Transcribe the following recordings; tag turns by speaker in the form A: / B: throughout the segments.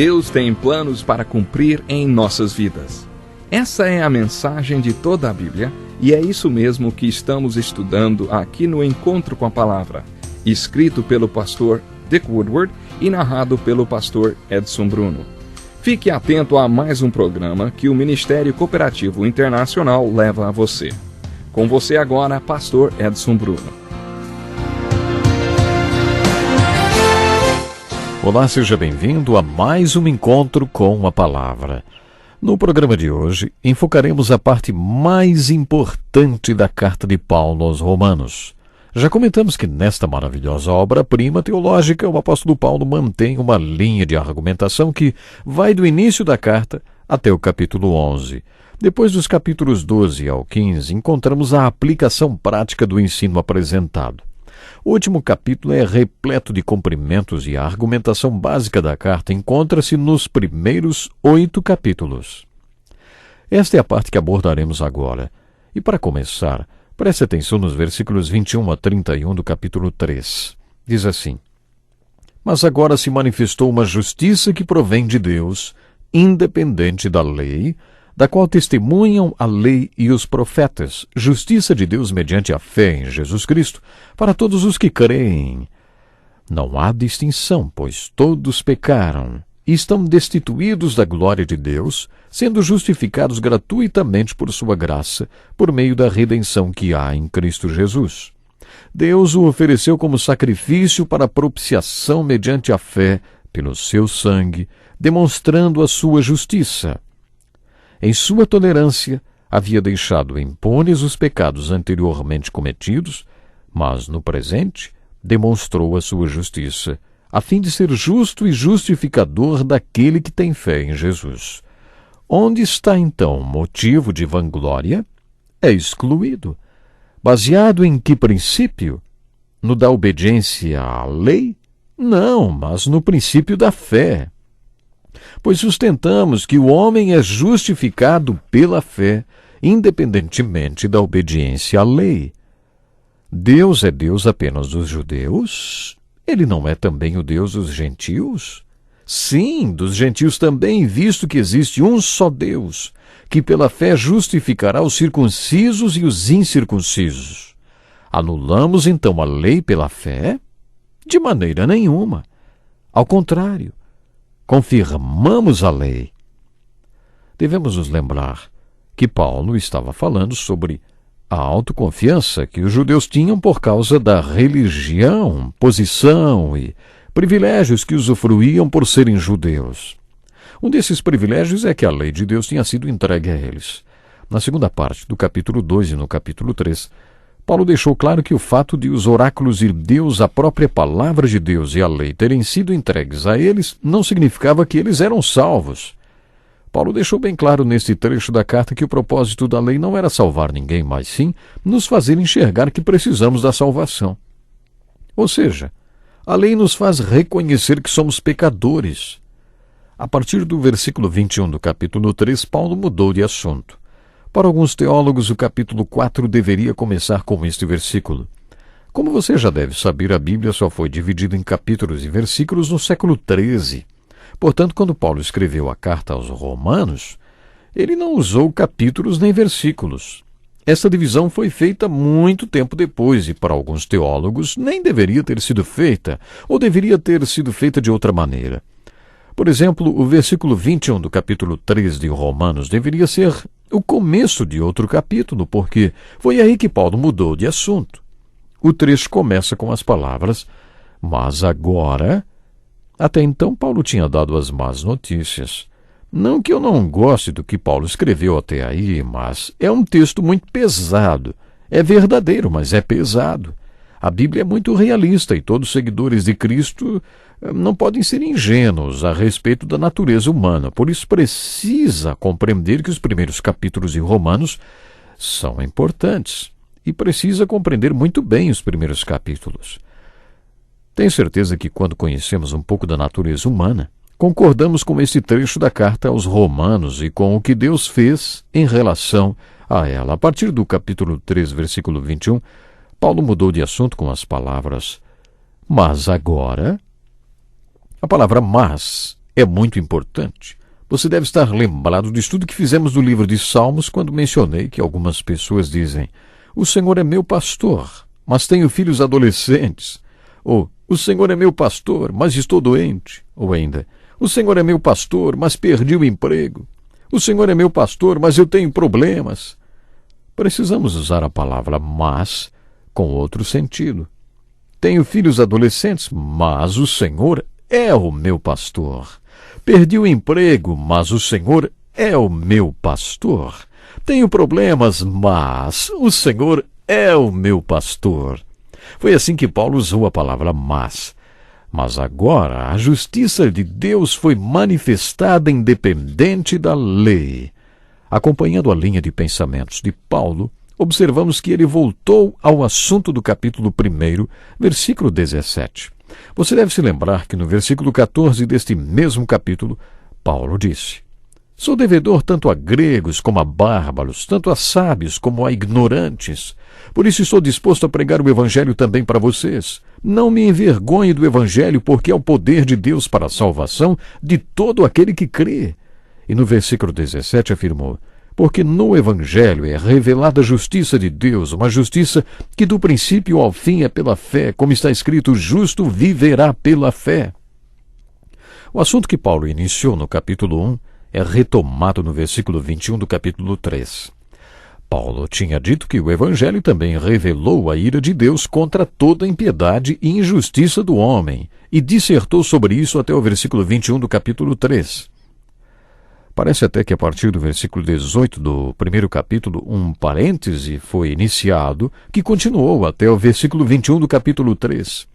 A: Deus tem planos para cumprir em nossas vidas. Essa é a mensagem de toda a Bíblia e é isso mesmo que estamos estudando aqui no Encontro com a Palavra, escrito pelo pastor Dick Woodward e narrado pelo pastor Edson Bruno. Fique atento a mais um programa que o Ministério Cooperativo Internacional leva a você. Com você agora, pastor Edson Bruno.
B: Olá, seja bem-vindo a mais um Encontro com a Palavra. No programa de hoje, enfocaremos a parte mais importante da carta de Paulo aos Romanos. Já comentamos que nesta maravilhosa obra-prima teológica, o apóstolo Paulo mantém uma linha de argumentação que vai do início da carta até o capítulo 11. Depois dos capítulos 12 ao 15, encontramos a aplicação prática do ensino apresentado. O último capítulo é repleto de cumprimentos e a argumentação básica da carta encontra-se nos primeiros 8 capítulos. Esta é a parte que abordaremos agora. E para começar, preste atenção nos versículos 21 a 31 do capítulo 3. Diz assim: Mas agora se manifestou uma justiça que provém de Deus, independente da lei, da qual testemunham a lei e os profetas, justiça de Deus mediante a fé em Jesus Cristo, para todos os que creem. Não há distinção, pois todos pecaram e estão destituídos da glória de Deus, sendo justificados gratuitamente por sua graça, por meio da redenção que há em Cristo Jesus. Deus o ofereceu como sacrifício para propiciação mediante a fé, pelo seu sangue, demonstrando a sua justiça. Em sua tolerância, havia deixado impunes os pecados anteriormente cometidos, mas, no presente, demonstrou a sua justiça, a fim de ser justo e justificador daquele que tem fé em Jesus. Onde está, então, o motivo de vanglória? É excluído. Baseado em que princípio? No da obediência à lei? Não, mas no princípio da fé. Pois sustentamos que o homem é justificado pela fé, independentemente da obediência à lei. Deus é Deus apenas dos judeus? Ele não é também o Deus dos gentios? Sim, dos gentios também, visto que existe um só Deus, que pela fé justificará os circuncisos e os incircuncisos. Anulamos então a lei pela fé? De maneira nenhuma. Ao contrário, confirmamos a lei. Devemos nos lembrar que Paulo estava falando sobre a autoconfiança que os judeus tinham por causa da religião, posição e privilégios que usufruíam por serem judeus. Um desses privilégios é que a lei de Deus tinha sido entregue a eles. Na segunda parte do capítulo 2 e no capítulo 3, Paulo deixou claro que o fato de os oráculos de Deus, a própria palavra de Deus e a lei terem sido entregues a eles, não significava que eles eram salvos. Paulo deixou bem claro neste trecho da carta que o propósito da lei não era salvar ninguém, mas sim nos fazer enxergar que precisamos da salvação. Ou seja, a lei nos faz reconhecer que somos pecadores. A partir do versículo 21 do capítulo 3, Paulo mudou de assunto. Para alguns teólogos, o capítulo 4 deveria começar com este versículo. Como você já deve saber, a Bíblia só foi dividida em capítulos e versículos no século XIII. Portanto, quando Paulo escreveu a carta aos Romanos, ele não usou capítulos nem versículos. Essa divisão foi feita muito tempo depois e, para alguns teólogos, nem deveria ter sido feita, ou deveria ter sido feita de outra maneira. Por exemplo, o versículo 21 do capítulo 3 de Romanos deveria ser o começo de outro capítulo, porque foi aí que Paulo mudou de assunto. O trecho começa com as palavras, mas agora... Até então, Paulo tinha dado as más notícias. Não que eu não goste do que Paulo escreveu até aí, mas é um texto muito pesado. É verdadeiro, mas é pesado. A Bíblia é muito realista e todos os seguidores de Cristo não podem ser ingênuos a respeito da natureza humana. Por isso precisa compreender que os primeiros capítulos de Romanos são importantes e precisa compreender muito bem os primeiros capítulos. Tenho certeza que quando conhecemos um pouco da natureza humana, concordamos com este trecho da carta aos Romanos e com o que Deus fez em relação a ela. A partir do capítulo 3, versículo 21, Paulo mudou de assunto com as palavras, mas agora... A palavra mas é muito importante. Você deve estar lembrado do estudo que fizemos do livro de Salmos quando mencionei que algumas pessoas dizem: o Senhor é meu pastor, mas tenho filhos adolescentes. Ou, o Senhor é meu pastor, mas estou doente. Ou ainda, o Senhor é meu pastor, mas perdi o emprego. O Senhor é meu pastor, mas eu tenho problemas. Precisamos usar a palavra mas com outro sentido. Tenho filhos adolescentes, mas o Senhor é o meu pastor. Perdi o emprego, mas o Senhor é o meu pastor. Tenho problemas, mas o Senhor é o meu pastor. Foi assim que Paulo usou a palavra mas. Mas agora a justiça de Deus foi manifestada independente da lei. Acompanhando a linha de pensamentos de Paulo, observamos que ele voltou ao assunto do capítulo 1, versículo 17. Você deve se lembrar que no versículo 14 deste mesmo capítulo, Paulo disse: sou devedor tanto a gregos como a bárbaros, tanto a sábios como a ignorantes. Por isso estou disposto a pregar o evangelho também para vocês. Não me envergonhe do evangelho, porque é o poder de Deus para a salvação de todo aquele que crê. E no versículo 17 afirmou: porque no Evangelho é revelada a justiça de Deus, uma justiça que do princípio ao fim é pela fé, como está escrito: o justo viverá pela fé. O assunto que Paulo iniciou no capítulo 1 é retomado no versículo 21 do capítulo 3. Paulo tinha dito que o Evangelho também revelou a ira de Deus contra toda a impiedade e injustiça do homem, e dissertou sobre isso até o versículo 21 do capítulo 3. Parece até que a partir do versículo 18 do primeiro capítulo, um parêntese foi iniciado, que continuou até o versículo 21 do capítulo 3.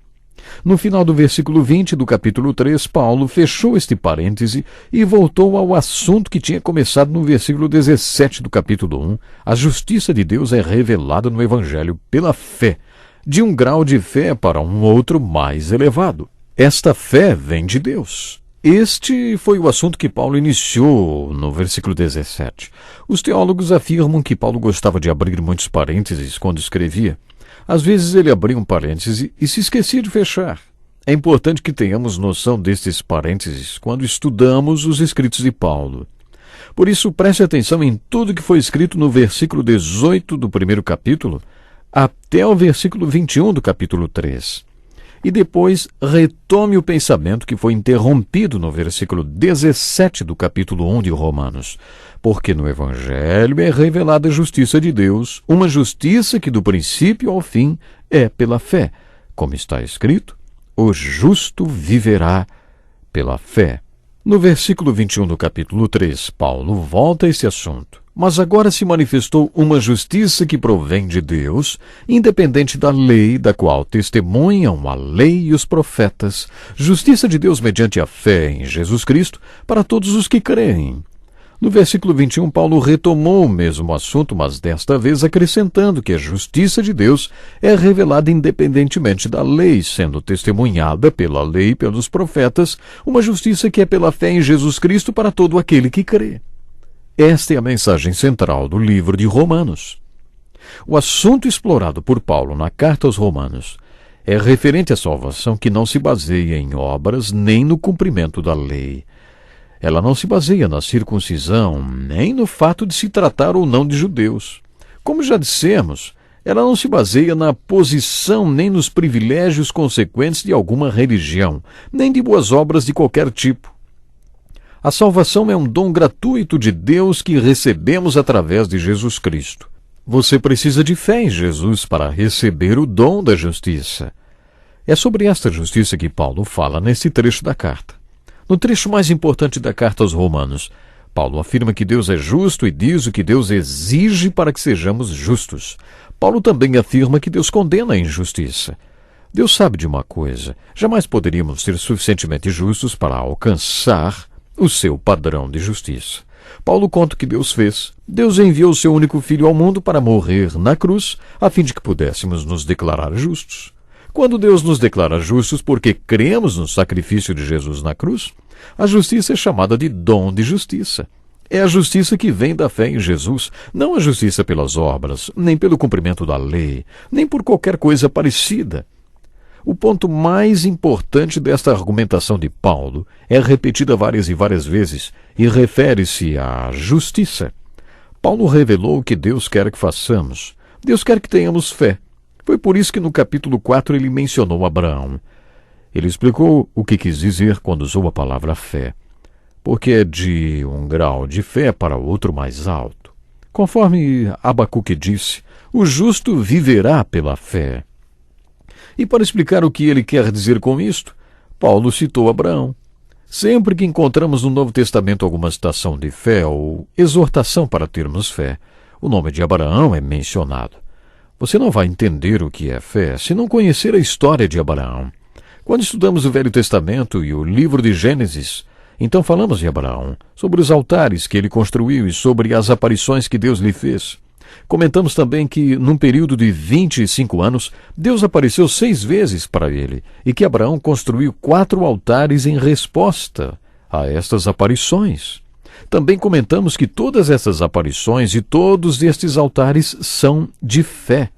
B: No final do versículo 20 do capítulo 3, Paulo fechou este parêntese e voltou ao assunto que tinha começado no versículo 17 do capítulo 1. A justiça de Deus é revelada no Evangelho pela fé, de um grau de fé para um outro mais elevado. Esta fé vem de Deus. Este foi o assunto que Paulo iniciou no versículo 17. Os teólogos afirmam que Paulo gostava de abrir muitos parênteses quando escrevia. Às vezes ele abria um parêntese e se esquecia de fechar. É importante que tenhamos noção destes parênteses quando estudamos os escritos de Paulo. Por isso, preste atenção em tudo que foi escrito no versículo 18 do primeiro capítulo até o versículo 21 do capítulo 3. E depois retome o pensamento que foi interrompido no versículo 17 do capítulo 1 de Romanos. Porque no Evangelho é revelada a justiça de Deus, uma justiça que do princípio ao fim é pela fé. Como está escrito: o justo viverá pela fé. No versículo 21 do capítulo 3, Paulo volta a esse assunto. Mas agora se manifestou uma justiça que provém de Deus, independente da lei, da qual testemunham a lei e os profetas, justiça de Deus mediante a fé em Jesus Cristo para todos os que creem. No versículo 21, Paulo retomou o mesmo assunto, mas desta vez acrescentando que a justiça de Deus é revelada independentemente da lei, sendo testemunhada pela lei e pelos profetas, uma justiça que é pela fé em Jesus Cristo para todo aquele que crê. Esta é a mensagem central do livro de Romanos. O assunto explorado por Paulo na carta aos Romanos é referente à salvação que não se baseia em obras nem no cumprimento da lei. Ela não se baseia na circuncisão, nem no fato de se tratar ou não de judeus. Como já dissemos, ela não se baseia na posição nem nos privilégios consequentes de alguma religião, nem de boas obras de qualquer tipo. A salvação é um dom gratuito de Deus que recebemos através de Jesus Cristo. Você precisa de fé em Jesus para receber o dom da justiça. É sobre esta justiça que Paulo fala nesse trecho da carta. No trecho mais importante da carta aos Romanos, Paulo afirma que Deus é justo e diz o que Deus exige para que sejamos justos. Paulo também afirma que Deus condena a injustiça. Deus sabe de uma coisa: jamais poderíamos ser suficientemente justos para alcançar o seu padrão de justiça. Paulo conta o que Deus fez. Deus enviou o seu único filho ao mundo para morrer na cruz, a fim de que pudéssemos nos declarar justos. Quando Deus nos declara justos porque cremos no sacrifício de Jesus na cruz, a justiça é chamada de dom de justiça. É a justiça que vem da fé em Jesus, não a justiça pelas obras, nem pelo cumprimento da lei, nem por qualquer coisa parecida. O ponto mais importante desta argumentação de Paulo é repetida várias e várias vezes e refere-se à justiça. Paulo revelou o que Deus quer que façamos. Deus quer que tenhamos fé. Foi por isso que no capítulo 4 ele mencionou Abraão. Ele explicou o que quis dizer quando usou a palavra fé, porque é de um grau de fé para outro mais alto. Conforme Abacuque disse, o justo viverá pela fé. E para explicar o que ele quer dizer com isto, Paulo citou Abraão. Sempre que encontramos no Novo Testamento alguma citação de fé ou exortação para termos fé, o nome de Abraão é mencionado. Você não vai entender o que é fé se não conhecer a história de Abraão. Quando estudamos o Velho Testamento e o livro de Gênesis, então falamos de Abraão, sobre os altares que ele construiu e sobre as aparições que Deus lhe fez. Comentamos também que, num período de 25 anos, Deus apareceu 6 vezes para ele e que Abraão construiu 4 altares em resposta a estas aparições. Também comentamos que todas essas aparições e todos estes altares são de fé.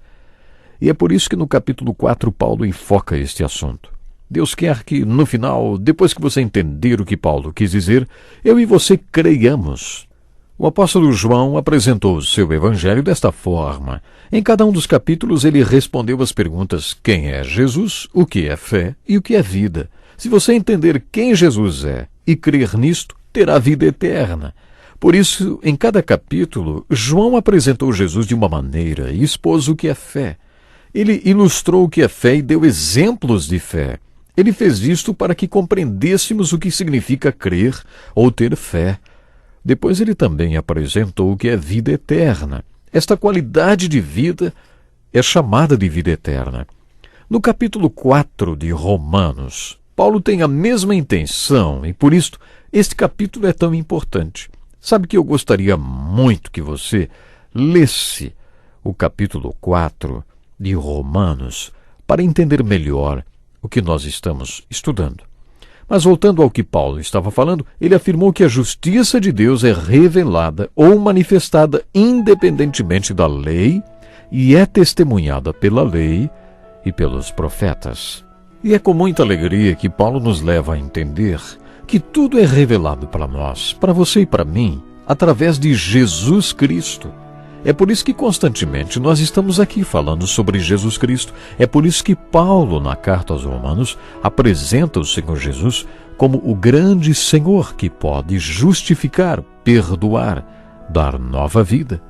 B: E é por isso que no capítulo 4 Paulo enfoca este assunto. Deus quer que, no final, depois que você entender o que Paulo quis dizer, eu e você creiamos. O apóstolo João apresentou o seu evangelho desta forma. Em cada um dos capítulos ele respondeu às perguntas: quem é Jesus, o que é fé e o que é vida. Se você entender quem Jesus é e crer nisto, terá vida eterna. Por isso, em cada capítulo, João apresentou Jesus de uma maneira e expôs o que é fé. Ele ilustrou o que é fé e deu exemplos de fé. Ele fez isto para que compreendêssemos o que significa crer ou ter fé. Depois ele também apresentou o que é vida eterna. Esta qualidade de vida é chamada de vida eterna. No capítulo 4 de Romanos, Paulo tem a mesma intenção e, por isso, este capítulo é tão importante. Sabe que eu gostaria muito que você lesse o capítulo 4 de Romanos para entender melhor o que nós estamos estudando. Mas voltando ao que Paulo estava falando, ele afirmou que a justiça de Deus é revelada ou manifestada independentemente da lei e é testemunhada pela lei e pelos profetas. E é com muita alegria que Paulo nos leva a entender que tudo é revelado para nós, para você e para mim, através de Jesus Cristo. É por isso que constantemente nós estamos aqui falando sobre Jesus Cristo. É por isso que Paulo, na carta aos Romanos, apresenta o Senhor Jesus como o grande Senhor que pode justificar, perdoar, dar nova vida.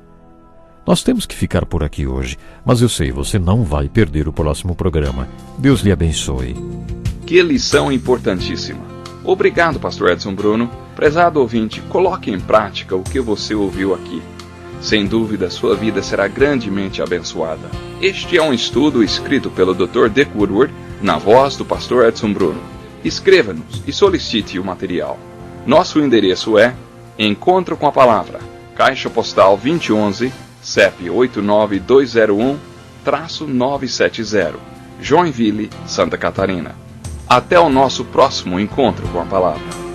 B: Nós temos que ficar por aqui hoje, mas eu sei, você não vai perder o próximo programa. Deus lhe abençoe.
A: Que lição importantíssima. Obrigado, pastor Edson Bruno. Prezado ouvinte, coloque em prática o que você ouviu aqui. Sem dúvida, sua vida será grandemente abençoada. Este é um estudo escrito pelo Dr. Dick Woodward, na voz do pastor Edson Bruno. Escreva-nos e solicite o material. Nosso endereço é Encontro com a Palavra, Caixa Postal 2011, CEP 89201-970, Joinville, Santa Catarina. Até o nosso próximo Encontro com a Palavra.